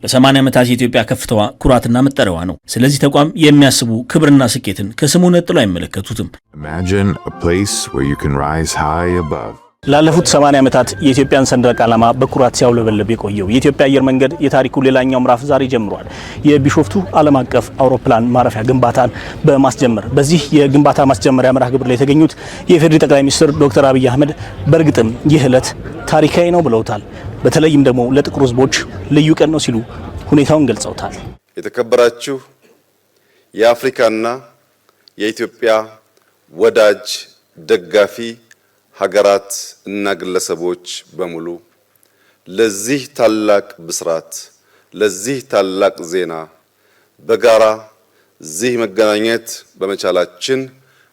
በ80 ዓመታት የኢትዮጵያ ከፍታዋ ኩራትና መጠሪያዋ ነው። ስለዚህ ተቋም የሚያስቡ ክብርና ስኬትን ከስሙ ነጥሎ አይመለከቱትም። Imagine a place where you can rise high above. ላለፉት 80 ዓመታት የኢትዮጵያን ሰንደቅ ዓላማ በኩራት ሲያውለበልብ የቆየው የኢትዮጵያ አየር መንገድ የታሪኩ ሌላኛው ምዕራፍ ዛሬ ጀምሯል። የቢሾፍቱ ዓለም አቀፍ አውሮፕላን ማረፊያ ግንባታን በማስጀመር በዚህ የግንባታ ማስጀመሪያ መርሃ ግብር ላይ የተገኙት የኢፌዴሪ ጠቅላይ ሚኒስትር ዶክተር አብይ አህመድ በእርግጥም ይህ ዕለት ታሪካዊ ነው ብለውታል። በተለይም ደግሞ ለጥቁር ሕዝቦች ልዩ ቀን ነው ሲሉ ሁኔታውን ገልጸውታል። የተከበራችሁ የአፍሪካና የኢትዮጵያ ወዳጅ ደጋፊ ሀገራት እና ግለሰቦች በሙሉ ለዚህ ታላቅ ብስራት ለዚህ ታላቅ ዜና በጋራ እዚህ መገናኘት በመቻላችን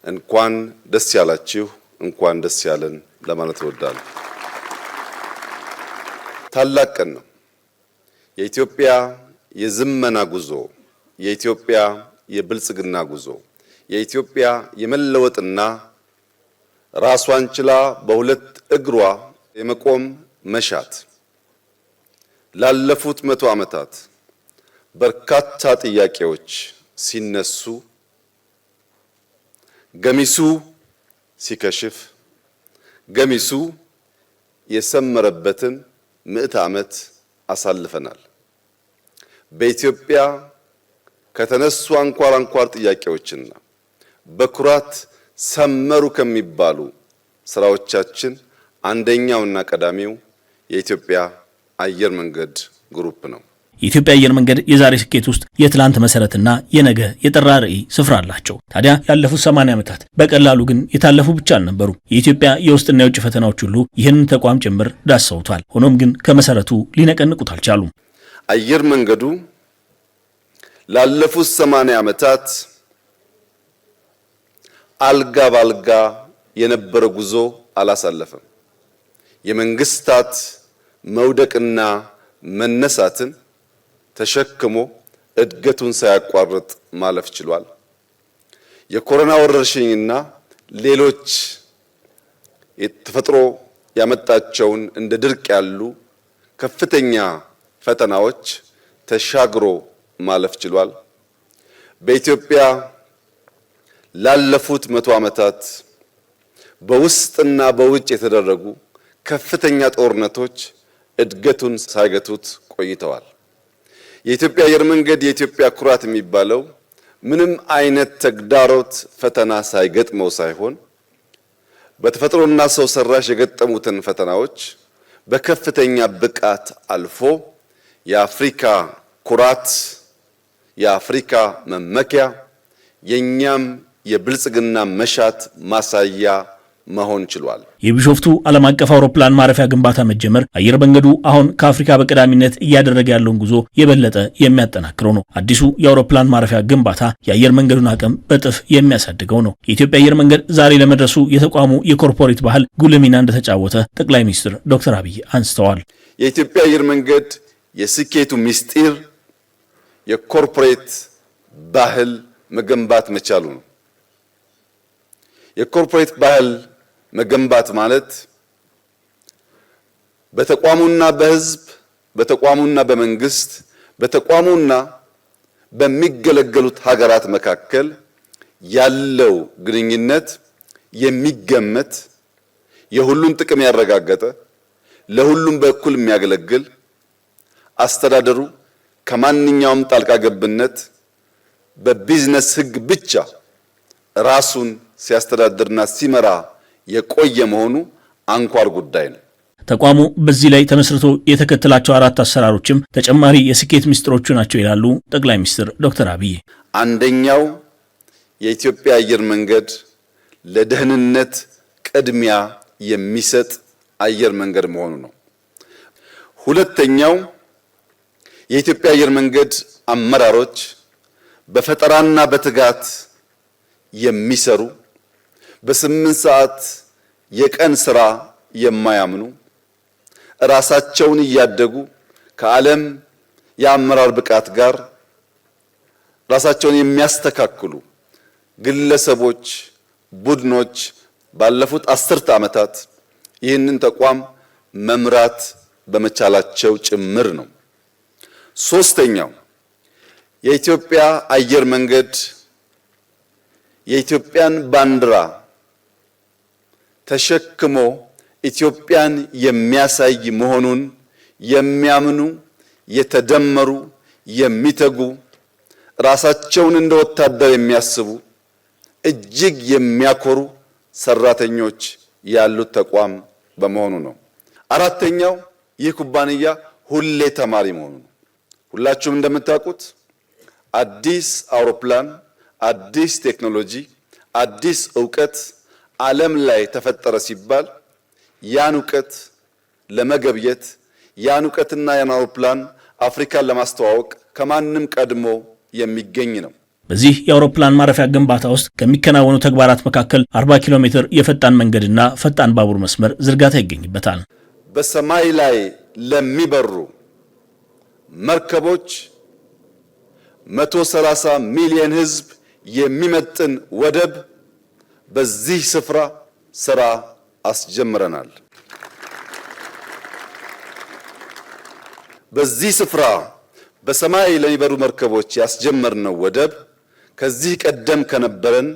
እንኳን ደስ ያላችሁ እንኳን ደስ ያለን ለማለት እወዳለሁ። ታላቅ ቀን ነው። የኢትዮጵያ የዝመና ጉዞ፣ የኢትዮጵያ የብልጽግና ጉዞ፣ የኢትዮጵያ የመለወጥና ራሷን ችላ በሁለት እግሯ የመቆም መሻት ላለፉት 100 ዓመታት በርካታ ጥያቄዎች ሲነሱ ገሚሱ ሲከሽፍ ገሚሱ የሰመረበትን 100 ዓመት አሳልፈናል። በኢትዮጵያ ከተነሱ አንኳር ጥያቄዎችና በኩራት ሰመሩ ከሚባሉ ስራዎቻችን አንደኛውና ቀዳሚው የኢትዮጵያ አየር መንገድ ግሩፕ ነው። የኢትዮጵያ አየር መንገድ የዛሬ ስኬት ውስጥ የትላንት መሰረትና የነገ የጠራ ራዕይ ስፍራ አላቸው። ታዲያ ያለፉት 80 ዓመታት በቀላሉ ግን የታለፉ ብቻ አልነበሩ። የኢትዮጵያ የውስጥና የውጭ ፈተናዎች ሁሉ ይህንን ተቋም ጭምር ዳሰውታል። ሆኖም ግን ከመሰረቱ ሊነቀንቁት አልቻሉም። አየር መንገዱ ላለፉት 80 ዓመታት አልጋ ባልጋ የነበረ ጉዞ አላሳለፈም። የመንግስታት መውደቅና መነሳትን ተሸክሞ እድገቱን ሳያቋርጥ ማለፍ ችሏል። የኮሮና ወረርሽኝና ሌሎች የተፈጥሮ ያመጣቸውን እንደ ድርቅ ያሉ ከፍተኛ ፈተናዎች ተሻግሮ ማለፍ ችሏል። በኢትዮጵያ ላለፉት 100 ዓመታት በውስጥና በውጭ የተደረጉ ከፍተኛ ጦርነቶች እድገቱን ሳይገቱት ቆይተዋል። የኢትዮጵያ አየር መንገድ የኢትዮጵያ ኩራት የሚባለው ምንም አይነት ተግዳሮት ፈተና ሳይገጥመው ሳይሆን በተፈጥሮና ሰው ሰራሽ የገጠሙትን ፈተናዎች በከፍተኛ ብቃት አልፎ የአፍሪካ ኩራት የአፍሪካ መመኪያ የኛም የብልጽግና መሻት ማሳያ መሆን ችሏል። የቢሾፍቱ ዓለም አቀፍ አውሮፕላን ማረፊያ ግንባታ መጀመር አየር መንገዱ አሁን ከአፍሪካ በቀዳሚነት እያደረገ ያለውን ጉዞ የበለጠ የሚያጠናክረው ነው። አዲሱ የአውሮፕላን ማረፊያ ግንባታ የአየር መንገዱን አቅም በጥፍ የሚያሳድገው ነው። የኢትዮጵያ አየር መንገድ ዛሬ ለመድረሱ የተቋሙ የኮርፖሬት ባህል ጉልህ ሚና እንደተጫወተ ጠቅላይ ሚኒስትር ዶክተር አብይ አንስተዋል። የኢትዮጵያ አየር መንገድ የስኬቱ ምስጢር የኮርፖሬት ባህል መገንባት መቻሉ ነው። የኮርፖሬት ባህል መገንባት ማለት በተቋሙና በሕዝብ በተቋሙና በመንግስት በተቋሙና በሚገለገሉት ሀገራት መካከል ያለው ግንኙነት የሚገመት የሁሉን ጥቅም ያረጋገጠ ለሁሉም በኩል የሚያገለግል አስተዳደሩ ከማንኛውም ጣልቃ ገብነት በቢዝነስ ሕግ ብቻ ራሱን ሲያስተዳድርና ሲመራ የቆየ መሆኑ አንኳር ጉዳይ ነው። ተቋሙ በዚህ ላይ ተመስርቶ የተከተላቸው 4 አሰራሮችም ተጨማሪ የስኬት ምስጢሮቹ ናቸው ይላሉ ጠቅላይ ሚኒስትር ዶክተር አብይ። አንደኛው የኢትዮጵያ አየር መንገድ ለደህንነት ቅድሚያ የሚሰጥ አየር መንገድ መሆኑ ነው። ሁለተኛው የኢትዮጵያ አየር መንገድ አመራሮች በፈጠራና በትጋት የሚሰሩ በ8 ሰዓት የቀን ስራ የማያምኑ ራሳቸውን እያደጉ ከዓለም የአመራር ብቃት ጋር ራሳቸውን የሚያስተካክሉ ግለሰቦች፣ ቡድኖች ባለፉት 10 ዓመታት ይህንን ተቋም መምራት በመቻላቸው ጭምር ነው። ሶስተኛው የኢትዮጵያ አየር መንገድ የኢትዮጵያን ባንዲራ ተሸክሞ ኢትዮጵያን የሚያሳይ መሆኑን የሚያምኑ የተደመሩ የሚተጉ ራሳቸውን እንደ ወታደር የሚያስቡ እጅግ የሚያኮሩ ሰራተኞች ያሉት ተቋም በመሆኑ ነው። አራተኛው ይህ ኩባንያ ሁሌ ተማሪ መሆኑ ነው። ሁላችሁም እንደምታውቁት አዲስ አውሮፕላን፣ አዲስ ቴክኖሎጂ፣ አዲስ ዕውቀት ዓለም ላይ ተፈጠረ ሲባል ያን ዕውቀት ለመገብየት ያን ዕውቀትና ያን አውሮፕላን አፍሪካን ለማስተዋወቅ ከማንም ቀድሞ የሚገኝ ነው። በዚህ የአውሮፕላን ማረፊያ ግንባታ ውስጥ ከሚከናወኑ ተግባራት መካከል 40 ኪሎ ሜትር የፈጣን መንገድና ፈጣን ባቡር መስመር ዝርጋታ ይገኝበታል። በሰማይ ላይ ለሚበሩ መርከቦች 130 ሚሊዮን ሕዝብ የሚመጥን ወደብ በዚህ ስፍራ ስራ አስጀምረናል። በዚህ ስፍራ በሰማይ ለሚበሩ መርከቦች ያስጀመርነው ወደብ ከዚህ ቀደም ከነበረን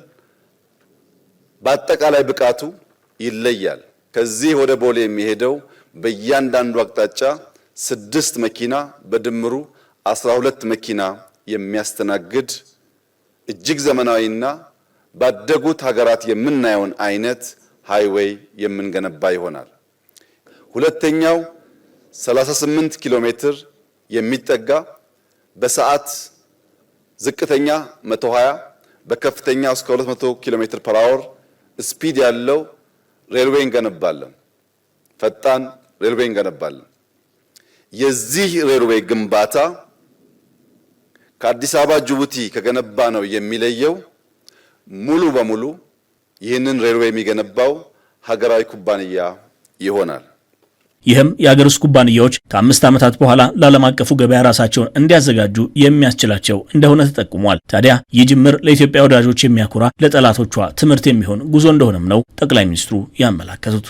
በአጠቃላይ ብቃቱ ይለያል። ከዚህ ወደ ቦሌ የሚሄደው በእያንዳንዱ አቅጣጫ 6 መኪና በድምሩ 12 መኪና የሚያስተናግድ እጅግ ዘመናዊና ባደጉት ሀገራት የምናየውን አይነት ሃይዌይ የምንገነባ ይሆናል። ሁለተኛው 38 ኪሎ ሜትር የሚጠጋ በሰዓት ዝቅተኛ 120 በከፍተኛ እስከ 200 ኪሎ ሜትር ፐር አወር ስፒድ ያለው ሬልዌይ እንገነባለን። ፈጣን ሬልዌይ እንገነባለን። የዚህ ሬልዌይ ግንባታ ከአዲስ አበባ ጅቡቲ ከገነባ ነው የሚለየው ሙሉ በሙሉ ይህንን ሬልዌይ የሚገነባው ሀገራዊ ኩባንያ ይሆናል። ይህም የሀገር ውስጥ ኩባንያዎች ከ5 ዓመታት በኋላ ለዓለም አቀፉ ገበያ ራሳቸውን እንዲያዘጋጁ የሚያስችላቸው እንደሆነ ተጠቁሟል። ታዲያ ይህ ጅምር ለኢትዮጵያ ወዳጆች የሚያኮራ፣ ለጠላቶቿ ትምህርት የሚሆን ጉዞ እንደሆነም ነው ጠቅላይ ሚኒስትሩ ያመላከቱት።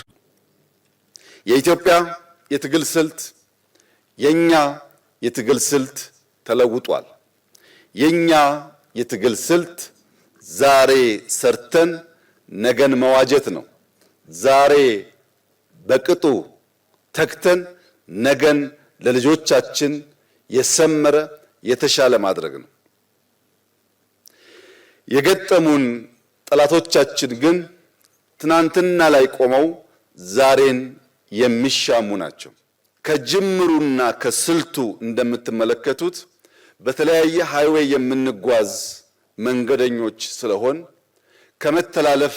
የኢትዮጵያ የትግል ስልት የኛ የትግል ስልት ተለውጧል። የኛ የትግል ስልት ዛሬ ሰርተን ነገን መዋጀት ነው። ዛሬ በቅጡ ተክተን ነገን ለልጆቻችን የሰመረ የተሻለ ማድረግ ነው። የገጠሙን ጠላቶቻችን ግን ትናንትና ላይ ቆመው ዛሬን የሚሻሙ ናቸው። ከጅምሩና ከስልቱ እንደምትመለከቱት በተለያየ ሃይዌይ የምንጓዝ መንገደኞች ስለሆን ከመተላለፍ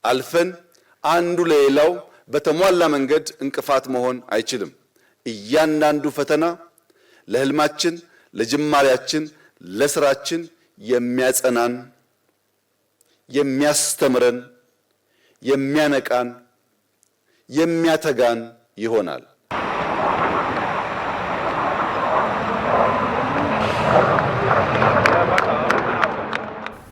አልፈን አንዱ ለሌላው በተሟላ መንገድ እንቅፋት መሆን አይችልም። እያንዳንዱ ፈተና ለህልማችን፣ ለጅማሬያችን፣ ለስራችን የሚያጸናን፣ የሚያስተምረን፣ የሚያነቃን፣ የሚያተጋን ይሆናል።